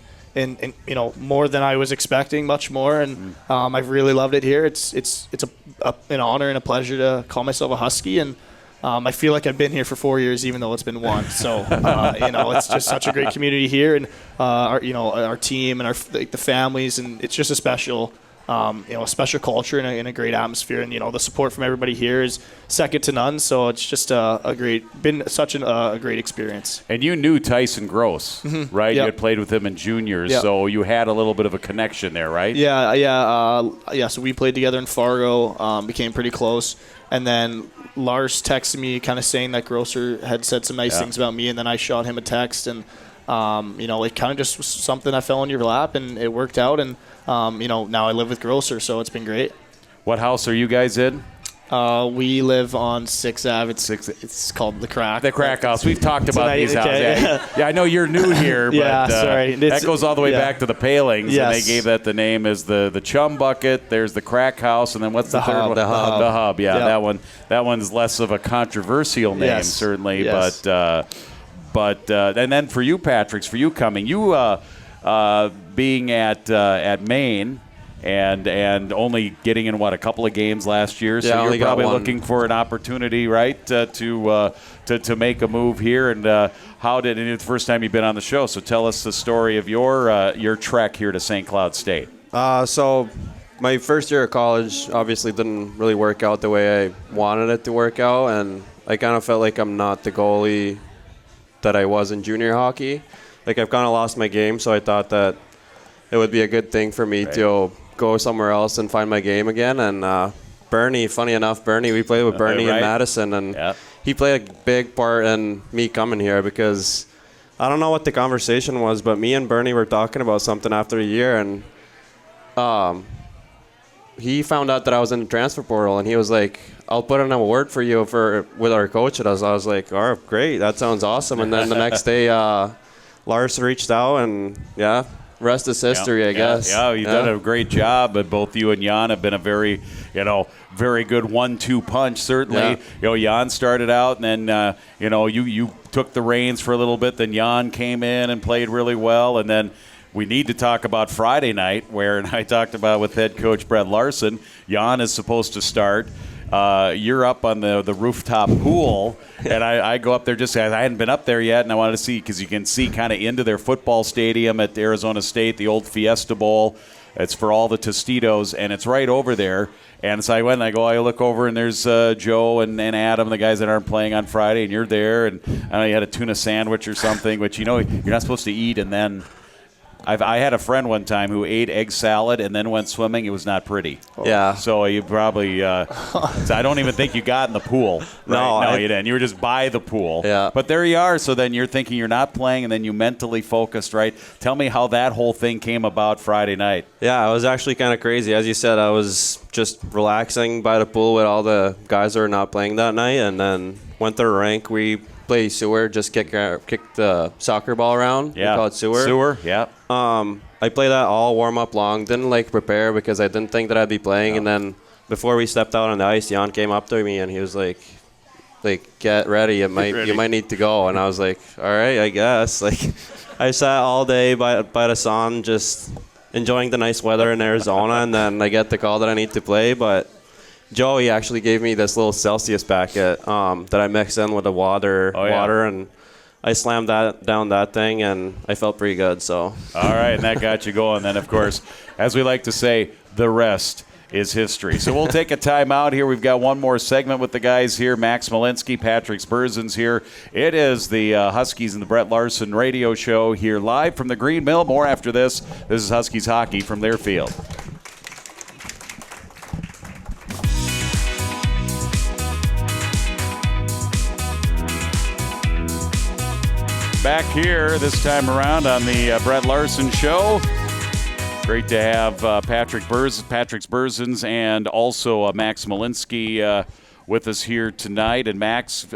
more than I was expecting, much more. And I've really loved it here. It's an honor and a pleasure to call myself a Husky. And I feel like I've been here for 4 years, even though it's been one. So, it's just such a great community here, and our team and the families, and it's just a special, a special culture and a great atmosphere. And the support from everybody here is second to none. So it's just been such a great experience. And you knew Tyson Gross, right? Yep. You had played with him in juniors, so you had a little bit of a connection there, right? Yeah. So we played together in Fargo, became pretty close, and then Lars texted me kind of saying that Grosser had said some nice things about me, and then I shot him a text, and it kind of just was something that fell in your lap, and it worked out, and now I live with Grosser, so it's been great. What house are you guys in? We live on 6th Ave. It's called The Crack. The Crack House. We've talked about these houses. Yeah, I know you're new here, but sorry. That goes all the way back to the Palings, and they gave that the name as the Chum Bucket. There's the Crack House, and then what's the third hub, one? The Hub. The Hub, that one's less of a controversial name, certainly, but and then for you, Patrick, for you coming, being at Maine. And only getting in a couple of games last year, so you're probably looking for an opportunity, right, to make a move here. And it's the first time you've been on the show, so tell us the story of your trek here to St. Cloud State. So my first year of college obviously didn't really work out the way I wanted it to work out, and I kind of felt like I'm not the goalie that I was in junior hockey. Like, I've kind of lost my game, so I thought that it would be a good thing for me to go somewhere else and find my game again. And Bernie, funny enough, we played with Bernie in Madison, and he played a big part in me coming here because I don't know what the conversation was, but me and Bernie were talking about something after a year, and he found out that I was in the transfer portal, and he was like, I'll put in a word for you with our coach. And I was like, all right, great, that sounds awesome. And then the next day, Larson reached out, and rest is history, I guess. Yeah, you've done a great job, but both you and Jan have been a very, very good 1-2 punch, certainly. Jan started out, and then, you took the reins for a little bit. Then Jan came in and played really well. And then we need to talk about Friday night, where I talked about with head coach Brett Larson. Jan is supposed to start. You're up on the rooftop pool, and I go up there I hadn't been up there yet, and I wanted to see because you can see kind of into their football stadium at Arizona State, the old Fiesta Bowl. It's for all the Tostitos, and it's right over there. And so I went and I look over, and there's Joe and Adam, the guys that aren't playing on Friday, and you're there, and I know you had a tuna sandwich or something, which you're not supposed to eat, and then I had a friend one time who ate egg salad and then went swimming. It was not pretty. Yeah. So you probably so I don't even think you got in the pool. Right? No, you didn't. You were just by the pool. Yeah. But there you are. So then you're thinking you're not playing, and then you mentally focused, right? Tell me how that whole thing came about Friday night. Yeah, it was actually kind of crazy. As you said, I was just relaxing by the pool with all the guys that were not playing that night, and then went to the rink. We play sewer, just kick the soccer ball around. Yeah. We call it sewer. Sewer, yeah. I played that all warm up long. Didn't prepare because I didn't think that I'd be playing. No. And then before we stepped out on the ice, Jan came up to me and he was like, get ready. You might need to go. And I was like, all right, I guess. I sat all day by the sun, just enjoying the nice weather in Arizona. And then I get the call that I need to play, but Joey actually gave me this little Celsius packet that I mixed in with the water, and I slammed down that thing, and I felt pretty good. So. All right, and that got you going. Then, of course, as we like to say, the rest is history. So we'll take a time out here. We've got one more segment with the guys here. Max Malinsky, Patrick Spurzins here. It is the Huskies and the Brett Larson radio show here live from the Green Mill. More after this. This is Huskies hockey from their field. Back here this time around on the Brett Larson Show. Great to have Patrick Spurzins and also Max Malinsky with us here tonight. And Max,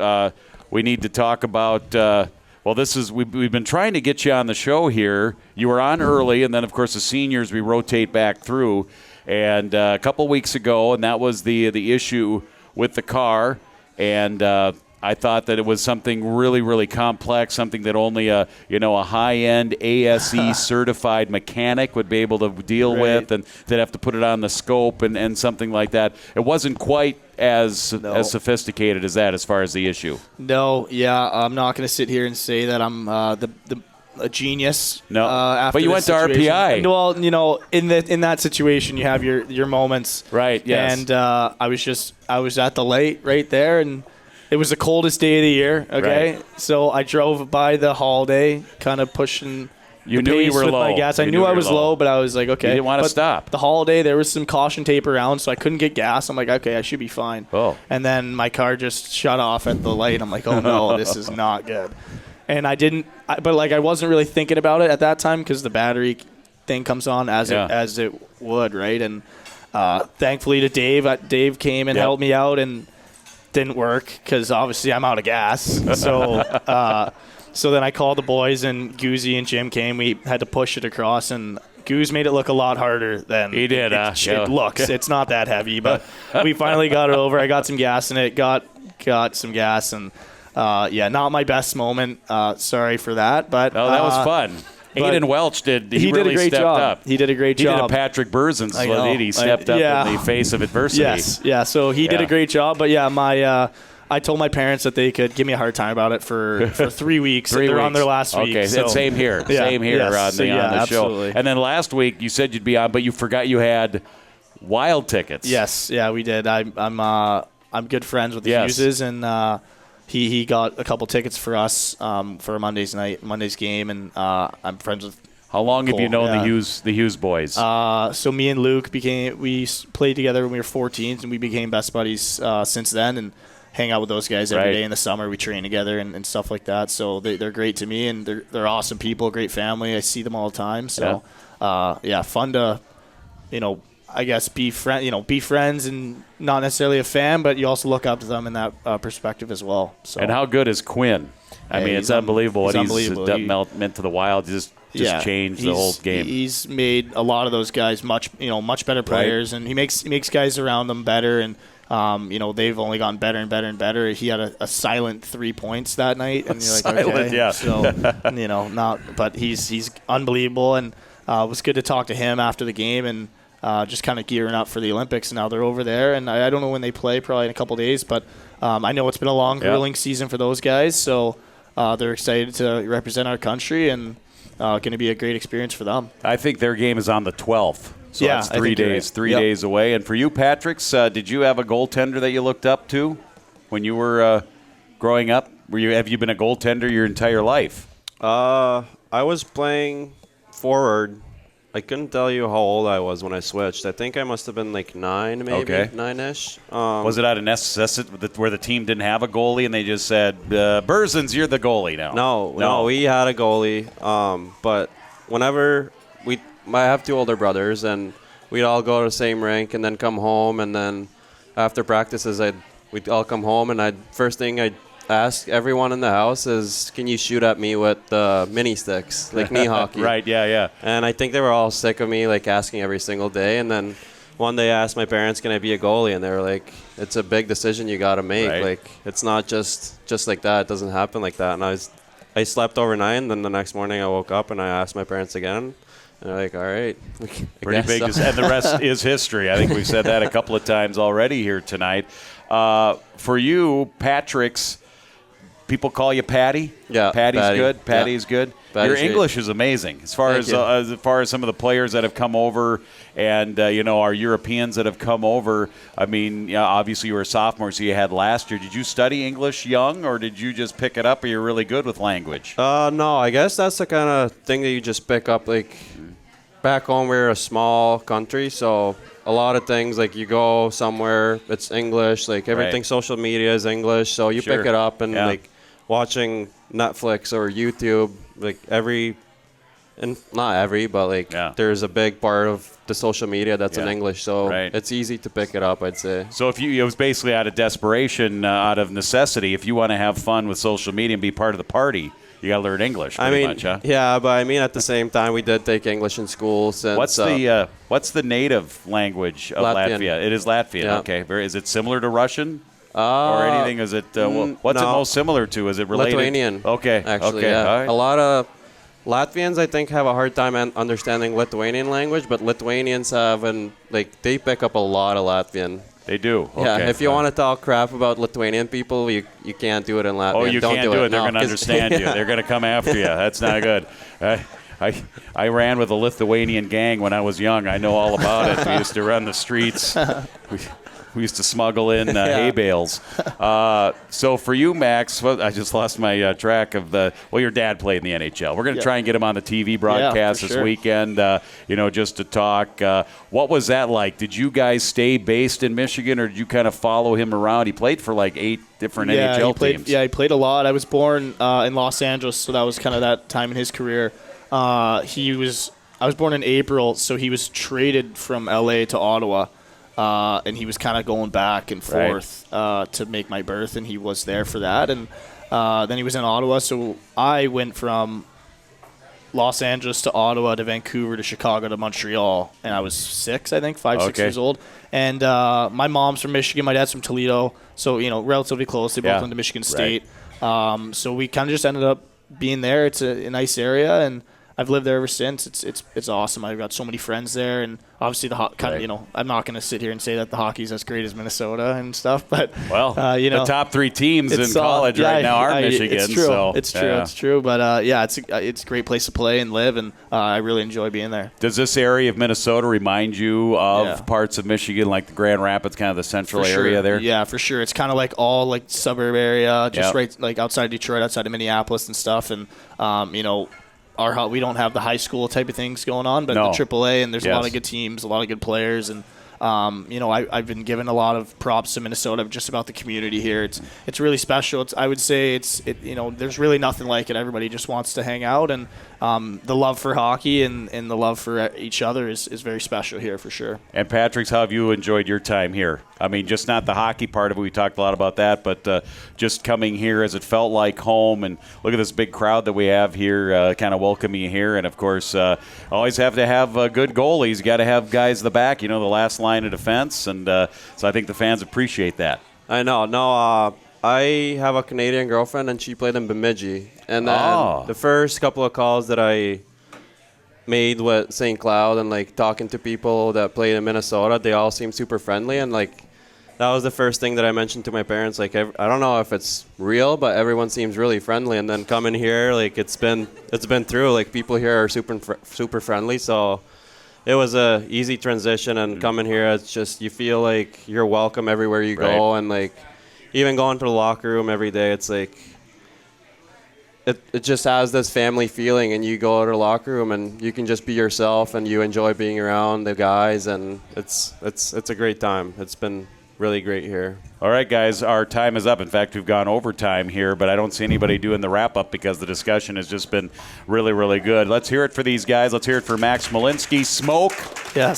we need to talk about. We've been trying to get you on the show here. You were on early, and then of course the seniors we rotate back through. And a couple weeks ago, and that was the issue with the car, and. I thought that it was something really, really complex, something that only a high-end ASE certified mechanic would be able to deal with, and they'd have to put it on the scope and something like that. It wasn't quite as sophisticated as that as far as the issue. No, I'm not going to sit here and say that I'm a genius. No, after but you went situation. to RPI. Well, in that situation, you have your moments. Right. Yes. And I was at the light right there, and it was the coldest day of the year, okay? Right. So I drove by the holiday, kind of pushing you knew you were with low. my gas. I knew I was low, but I was like, okay. You didn't want to stop. The holiday, there was some caution tape around, so I couldn't get gas. I'm like, okay, I should be fine. Oh. And then my car just shut off at the light. I'm like, oh, no, this is not good. And I wasn't really thinking about it at that time because the battery thing comes on as it would, right? And thankfully to Dave. Dave came and helped me out, and didn't work because obviously I'm out of gas. So so then I called the boys, and Goozy and Jim came. We had to push it across, and Goose made it look a lot harder than he did. It looks. It's not that heavy, but we finally got it over. I got some gas in it. Got some gas, and not my best moment. Sorry for that, but that was fun. Hayden Welch did. He really did a great stepped job. up. He did a great job. He did a Patrick Spurzins. He stepped up in the face of adversity. Yes, yeah. So he did a great job. But I told my parents that they could give me a hard time about it for 3 weeks. They're on their last week. Okay, so. same here. Same here on the show. Absolutely. And then last week you said you'd be on, but you forgot you had Wild tickets. Yes, yeah, we did. I'm good friends with the Fuses, and he got a couple tickets for us for Monday's game, and I'm friends with. How long Cole. have you known the Hughes boys? So me and Luke we played together when we were 14s, and we became best buddies since then, and hang out with those guys every day in the summer. We train together and stuff like that. So they're great to me, and they're awesome people, great family. I see them all the time. So fun to, I guess be friends and not necessarily a fan, but you also look up to them in that perspective as well. So. And how good is Quinn? I mean, it's unbelievable what he's meant to the Wild. Just changed the whole game. He's made a lot of those guys much better players, and he makes guys around them better. And they've only gotten better and better and better. He had a silent 3 points that night, and you're like, okay, yeah. So but he's unbelievable, and it was good to talk to him after the game and. Just kind of gearing up for the Olympics. Now they're over there, and I don't know when they play, probably in a couple days, but I know it's been a long, grueling season for those guys, so they're excited to represent our country, and going to be a great experience for them. I think their game is on the 12th, so that's 3 days, 3 days away. And for you, Patrick, did you have a goaltender that you looked up to when you were growing up? Have you been a goaltender your entire life? I was playing forward. I couldn't tell you how old I was when I switched. I think I must have been like 9, maybe 9-ish. Was it out of necessity where the team didn't have a goalie and they just said, "Berzins, you're the goalie now"? No, we had a goalie. But whenever I have 2 older brothers, and we'd all go to the same rink and then come home, and then after practices, we'd all come home, and first thing I'd ask everyone in the house is, can you shoot at me with mini sticks, like knee hockey? Right, yeah. And I think they were all sick of me, like, asking every single day. And then one day I asked my parents, can I be a goalie? And they were like, it's a big decision you got to make. Right. Like, it's not just like that. It doesn't happen like that. And I slept overnight, and then the next morning I woke up and I asked my parents again. And they're like, all right. Pretty big. And the rest is history. I think we've said that a couple of times already here tonight. For you, Patrick's, people call you Patty? Yeah. Patty's Patty. good? Patty's good? Patty's Your English is amazing. As far as some of the players that have come over and, our Europeans that have come over, I mean, obviously you were a sophomore, so you had last year. Did you study English young, or did you just pick it up, or you're really good with language? No, I guess that's the kind of thing that you just pick up. Like, back home, we're a small country, so a lot of things, like, you go somewhere, it's English. Like, everything, social media is English, so you pick it up, and, like, watching Netflix or YouTube, like there's a big part of the social media that's in English, so it's easy to pick it up, I'd say. So it was basically out of desperation, out of necessity. If you want to have fun with social media and be part of the party, you got to learn English pretty much, huh? Yeah, but I mean, at the same time, we did take English in school. Since what's the native language of Latvia? It is Latvian. Yeah. Okay. Is it similar to Russian? Or anything? Is it what's it most similar to? Is it related? Lithuanian. Okay. Actually, okay. yeah. All right. A lot of Latvians, I think, have a hard time understanding Lithuanian language, but Lithuanians they pick up a lot of Latvian. They do. Okay. Yeah. If you want to talk crap about Lithuanian people, you can't do it in Latvian. Oh, you Don't can't do it. They're no, going to understand you. They're going to come after you. That's not good. I ran with a Lithuanian gang when I was young. I know all about it. We used to run the streets. We used to smuggle in hay bales. So for you, Max, I just lost my track of your dad played in the NHL. We're going to try and get him on the TV broadcast this weekend, just to talk. What was that like? Did you guys stay based in Michigan, or did you kind of follow him around? He played for like 8 different NHL teams. Yeah, he played a lot. I was born in Los Angeles, so that was kind of that time in his career. I was born in April, so he was traded from LA to Ottawa. And he was kind of going back and forth to make my birth, and he was there for that. And then he was in Ottawa, so I went from Los Angeles to Ottawa to Vancouver to Chicago to Montreal, and I was 6 years old. And my mom's from Michigan, my dad's from Toledo, so relatively close. They both went to Michigan State. So we kind of just ended up being there. It's a nice area, and I've lived there ever since. It's awesome. I've got so many friends there, and obviously I'm not going to sit here and say that the hockey's as great as Minnesota and stuff, but the top 3 teams in college right now are Michigan. It's true. So, it's true. But it's a great place to play and live, and I really enjoy being there. Does this area of Minnesota remind you of parts of Michigan, like the Grand Rapids, kind of the central area there? Yeah, for sure. It's kind of like all like suburb area, just right like outside of Detroit, outside of Minneapolis and stuff, and we don't have the high school type of things going on, but the AAA, and there's a lot of good teams, a lot of good players, and I've been given a lot of props to Minnesota just about the community here. It's really special. I would say there's really nothing like it. Everybody just wants to hang out, and the love for hockey and the love for each other is very special here for sure. And Patrick, how have you enjoyed your time here? I mean, just not the hockey part of it. We talked a lot about that, but just coming here, as it felt like home, and look at this big crowd that we have here, kind of welcoming you here. And of course, always have to have good goalies. You got to have guys in the back, the last line of defense, and so I think the fans appreciate that. I know. No, I have a Canadian girlfriend, and she played in Bemidji. And then the first couple of calls that I made with St. Cloud and like talking to people that played in Minnesota, they all seemed super friendly, and like that was the first thing that I mentioned to my parents. Like, I don't know if it's real, but everyone seems really friendly. And then coming here, like it's been through. Like people here are super friendly. So it was a easy transition. And coming here, it's just you feel like you're welcome everywhere you go. And like even going to the locker room every day, it's like it just has this family feeling. And you go to the locker room and you can just be yourself, and you enjoy being around the guys. And it's a great time. It's been really great here. All right, guys, our time is up. In fact, we've gone overtime here, but I don't see anybody doing the wrap-up because the discussion has just been really, really good. Let's hear it for these guys. Let's hear it for Max Malinsky, Smoke,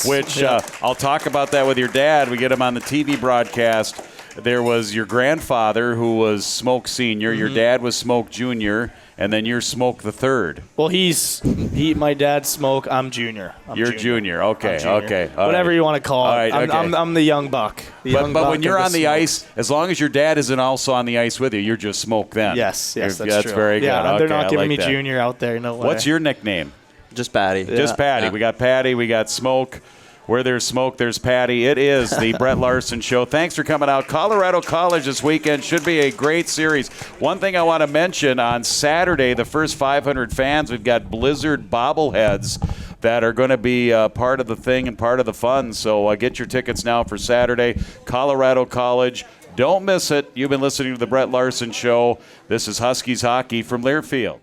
which I'll talk about that with your dad. We get him on the TV broadcast. There was your grandfather who was Smoke Sr., your dad was Smoke Jr., and then you're Smoke the Third. Well, my dad's Smoke. I'm Junior. You're Junior. Okay, okay. Whatever you want to call it. I'm the young buck. But when you're on the ice, as long as your dad isn't also on the ice with you, you're just Smoke then. Yes, that's true. That's very good. Yeah, they're not giving me Junior out there. No way. What's your nickname? Just Patty. Just Patty. Yeah. We got Patty. We got Smoke. Where there's smoke, there's Patty. It is the Brett Larson Show. Thanks for coming out. Colorado College this weekend should be a great series. One thing I want to mention, on Saturday, the first 500 fans, we've got Blizzard bobbleheads that are going to be part of the thing and part of the fun. So get your tickets now for Saturday. Colorado College. Don't miss it. You've been listening to the Brett Larson Show. This is Huskies Hockey from Learfield.